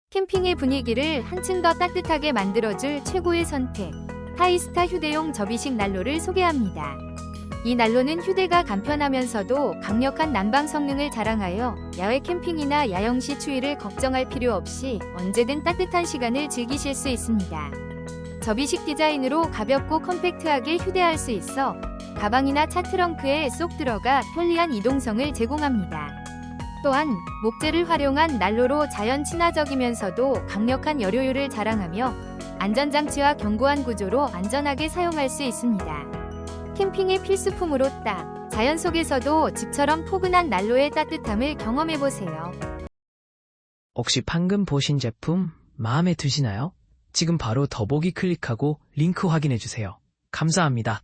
캠핑의 분위기를 한층 더 따뜻하게 만들어줄 최고의 선택. 하이스타 휴대용 접이식 난로를 소개합니다. 이 난로는 휴대가 간편하면서도 강력한 난방 성능을 자랑하여 야외 캠핑이나 야영시 추위를 걱정할 필요 없이 언제든 따뜻한 시간을 즐기실 수 있습니다. 접이식 디자인으로 가볍고 컴팩트하게 휴대할 수 있어 가방이나 차 트렁크에 쏙 들어가 편리한 이동성을 제공합니다. 또한 목재를 활용한 난로로 자연 친화적이면서도 강력한 열효율을 자랑하며 안전장치와 견고한 구조로 안전하게 사용할 수 있습니다. 캠핑의 필수품으로 딱 자연 속에서도 집처럼 포근한 난로의 따뜻함을 경험해보세요. 혹시 방금 보신 제품 마음에 드시나요? 지금 바로 더보기 클릭하고 링크 확인해주세요. 감사합니다.